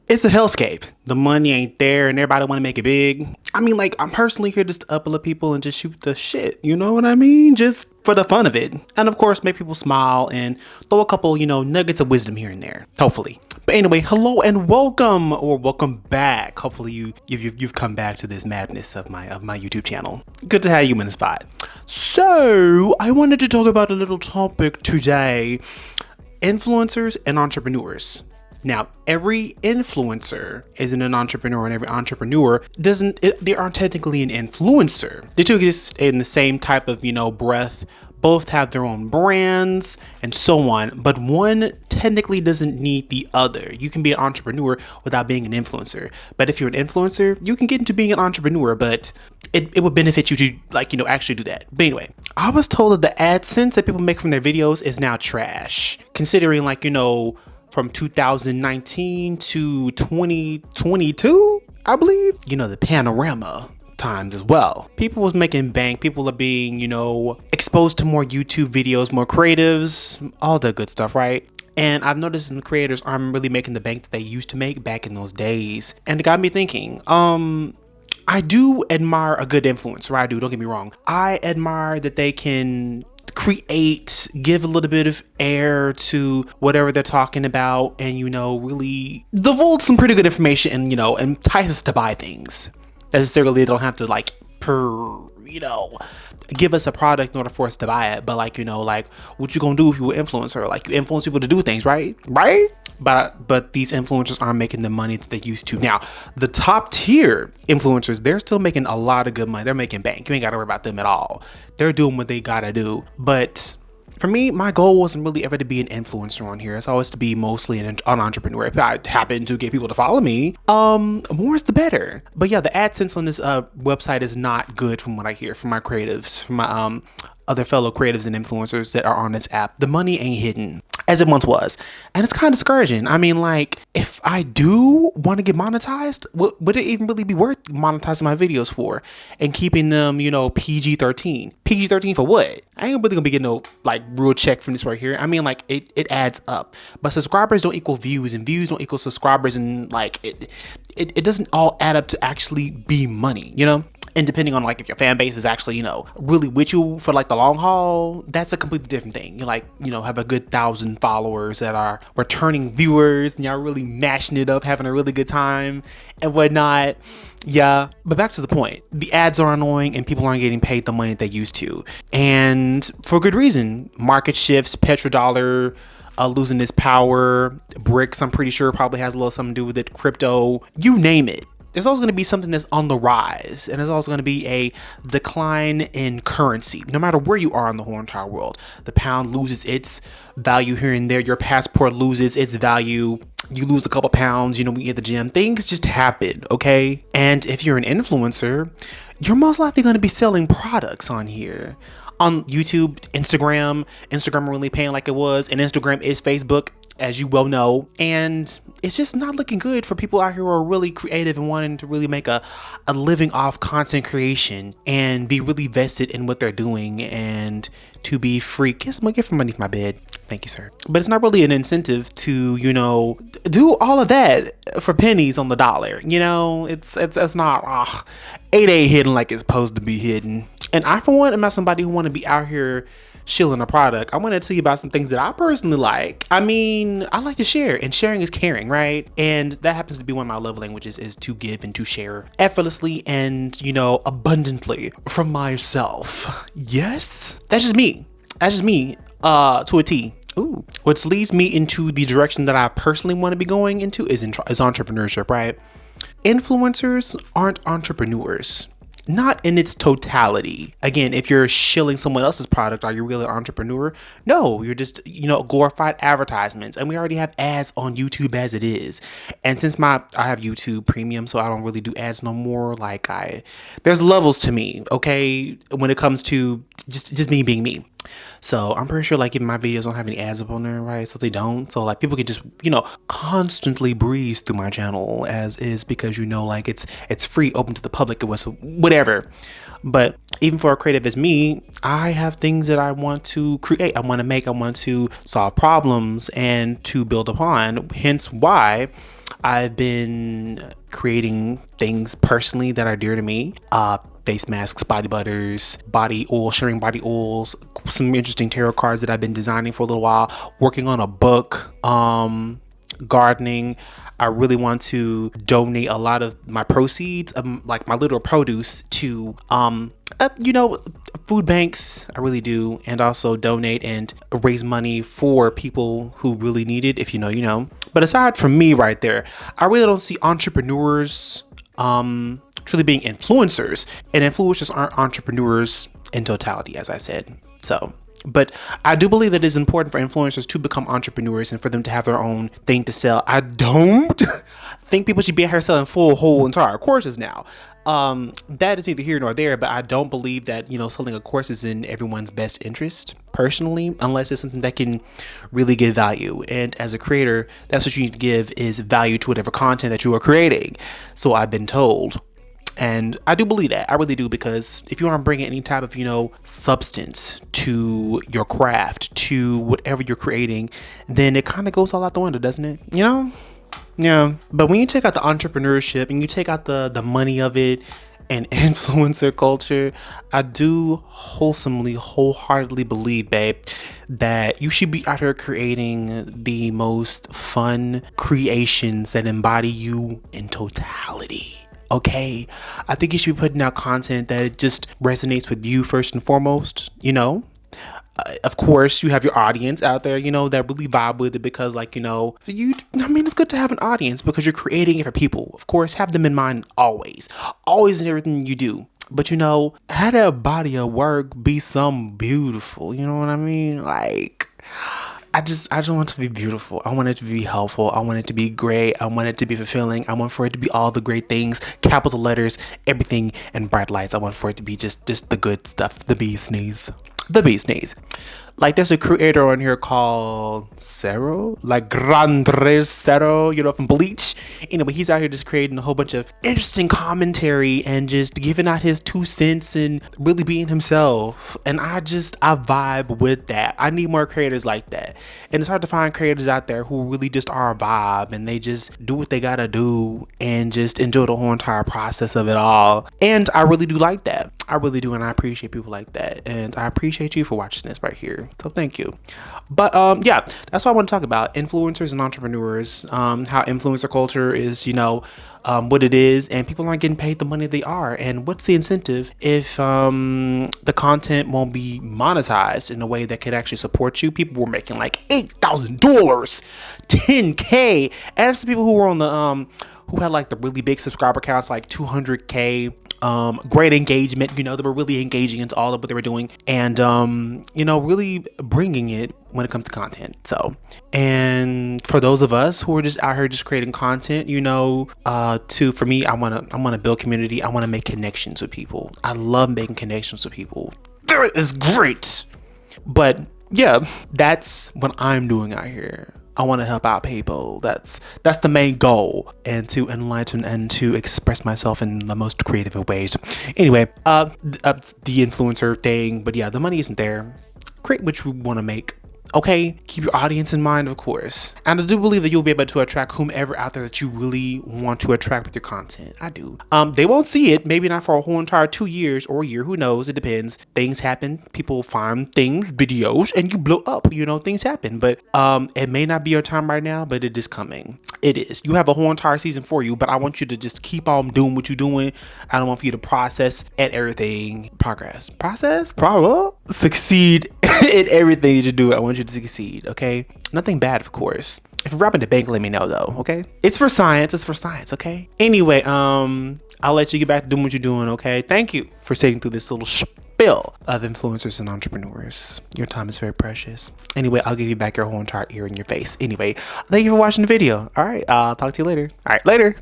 It's a hellscape. The money ain't there and everybody want to make it big. I mean, like, I'm personally here just to uplift people and just shoot the shit. You know what I mean? Just for the fun of it. And of course, make people smile and throw a couple, nuggets of wisdom here and there. Hopefully. But anyway, hello and welcome, or welcome back. Hopefully you've come back to this madness of my YouTube channel. Good to have you in the spot. So I wanted to talk about a little topic today: influencers and entrepreneurs. Now, every influencer isn't an entrepreneur, and every entrepreneur they aren't technically an influencer. They two exist in the same type of, breath. Both have their own brands and so on, but one technically doesn't need the other. You can be an entrepreneur without being an influencer. But if you're an influencer, you can get into being an entrepreneur, but it would benefit you to actually do that. But anyway, I was told that the AdSense that people make from their videos is now trash, considering from 2019 to 2022, I believe, the panorama times as well. People was making bank. People are being, exposed to more YouTube videos, more creatives, all that good stuff, right? And I've noticed some creators aren't really making the bank that they used to make back in those days. And it got me thinking, I do admire a good influencer. I do, don't get me wrong. I admire that they can create, give a little bit of air to whatever they're talking about, and really divulge some pretty good information and entice us to buy things. Necessarily, they don't have to give us a product in order for us to buy it, but what you gonna do if you're an influencer? You influence people to do things, right? But these influencers aren't making the money that they used to. Now, the top tier influencers, they're still making a lot of good money. They're making bank. You ain't got to worry about them at all. They're doing what they gotta do. But for me, my goal wasn't really ever to be an influencer on here. It's always to be mostly an entrepreneur. If I happen to get people to follow me, more is the better. But yeah, the AdSense on this website is not good from what I hear from my creatives, from my other fellow creatives and influencers that are on this app. The money ain't hidden as it once was. And it's kind of discouraging. I mean, if I do want to get monetized, would it even really be worth monetizing my videos for and keeping them, PG-13? PG-13 for what? I ain't really gonna be getting no real check from this right here. I mean, it adds up. But subscribers don't equal views, and views don't equal subscribers, and it doesn't all add up to actually be money, And depending on if your fan base is actually, really with you for the long haul, that's a completely different thing. You have a good 1,000 followers that are returning viewers, and y'all really mashing it up, having a really good time and whatnot. Yeah, but back to the point. The ads are annoying and people aren't getting paid the money they used to. And for good reason. Market shifts, petrodollar losing its power, BRICS, I'm pretty sure, probably has a little something to do with it, crypto, you name it. There's always going to be something that's on the rise, and there's also going to be a decline in currency. No matter where you are in the whole entire world, the pound loses its value here and there. Your passport loses its value. You lose a couple pounds, when you at the gym. Things just happen, okay? And if you're an influencer, you're most likely going to be selling products on here. On YouTube, Instagram really paying like it was, and Instagram is Facebook, as you well know, and it's just not looking good for people out here who are really creative and wanting to really make a living off content creation and be really vested in what they're doing and to be free. Get from underneath my bed. Thank you, sir. But it's not really an incentive to, do all of that for pennies on the dollar. It's not, it ain't hidden like it's supposed to be hidden. And I, for one, am not somebody who want to be out here shilling a product. I want to tell you about some things that I personally like. I mean, I like to share, and sharing is caring, right? And that happens to be one of my love languages, is to give and to share effortlessly and, abundantly from myself. Yes, that's just me. To a T. Ooh. Which leads me into the direction that I personally want to be going into is entrepreneurship, right? Influencers aren't entrepreneurs. Not in its totality. Again, if you're shilling someone else's product, are you really an entrepreneur? No, you're just, glorified advertisements. And we already have ads on YouTube as it is. And since I have YouTube Premium, so I don't really do ads no more. There's levels to me, okay? When it comes to just me being me. So I'm pretty sure if my videos don't have any ads up on there, right? So they don't. So people can just, constantly breeze through my channel as is, because it's free, open to the public. It was whatever. But even for a creative as me, I have things that I want to create. I want to make, I want to solve problems and to build upon. Hence why I've been creating things personally that are dear to me. Face masks, body butters, body oil, sharing body oils, some interesting tarot cards that I've been designing for a little while, working on a book, gardening. I really want to donate a lot of my proceeds, like my little produce, to food banks. I really do. And also donate and raise money for people who really need it. If you know, you know. But aside from me right there, I really don't see entrepreneurs truly being influencers, and influencers aren't entrepreneurs in totality, as I said. So, but I do believe that it is important for influencers to become entrepreneurs and for them to have their own thing to sell. I don't think people should be out here selling whole entire courses now. That is neither here nor there, but I don't believe that, selling a course is in everyone's best interest personally, unless it's something that can really give value. And as a creator, that's what you need to give, is value to whatever content that you are creating. So I've been told. And I do believe that. I really do, because if you aren't bringing any type of, substance to your craft, to whatever you're creating, then it kind of goes all out the window, doesn't it? Yeah. But when you take out the entrepreneurship and you take out the money of it and influencer culture, I do wholeheartedly believe, babe, that you should be out here creating the most fun creations that embody you in totality. Okay, I think you should be putting out content that just resonates with you first and foremost. Of course, you have your audience out there, that really vibe with it, because it's good to have an audience because you're creating it for people. Of course, have them in mind always in everything you do. But have that body of work be something beautiful. You know what I mean? Like, I just want it to be beautiful. I want it to be helpful. I want it to be great. I want it to be fulfilling. I want for it to be all the great things, capital letters, everything, and bright lights. I want for it to be just the good stuff, the bee's knees. Like, there's a creator on here called Cero, like Grandres Cero, from Bleach. Anyway, he's out here just creating a whole bunch of interesting commentary and just giving out his 2 cents and really being himself. And I vibe with that. I need more creators like that. And it's hard to find creators out there who really just are a vibe and they just do what they gotta do and just enjoy the whole entire process of it all. And I really do like that. I really do, and I appreciate people like that. And I appreciate you for watching this right here. So thank you. But yeah, that's what I want to talk about: influencers and entrepreneurs. How influencer culture is, what it is, and people aren't getting paid the money they are. And what's the incentive if the content won't be monetized in a way that could actually support you? People were making like $8,000, $10K, and that's the people who were on the who had like the really big subscriber counts, like 200K. Great engagement, they were really engaging into all of what they were doing, and really bringing it when it comes to content. So, and for those of us who are just out here just creating content, for me, I want to build community. I want to make connections with people. I love making connections with people. That is great. But yeah, that's what I'm doing out here. I want to help out people. That's the main goal, and to enlighten and to express myself in the most creative of ways. Anyway, the influencer thing, but yeah, the money isn't there. Create what you want to make. Okay, keep your audience in mind, of course. And I do believe that you'll be able to attract whomever out there that you really want to attract with your content. I do. They won't see it, maybe not for a whole entire 2 years or a year, who knows? It depends. Things happen. People find things, videos, and you blow up. Things happen. But it may not be your time right now, but it is coming. It is. You have a whole entire season for you, but I want you to just keep on doing what you're doing. I don't want for you to process at everything. Succeed in everything that you do. I want you to succeed, okay? Nothing bad, of course. If you're robbing the bank, let me know though, okay? It's for science, okay? Anyway, I'll let you get back to doing what you're doing, okay? Thank you for sitting through this little spill of influencers and entrepreneurs. Your time is very precious. Anyway, I'll give you back your whole entire ear in your face. Anyway, thank you for watching the video. All right, I'll talk to you later. All right, later.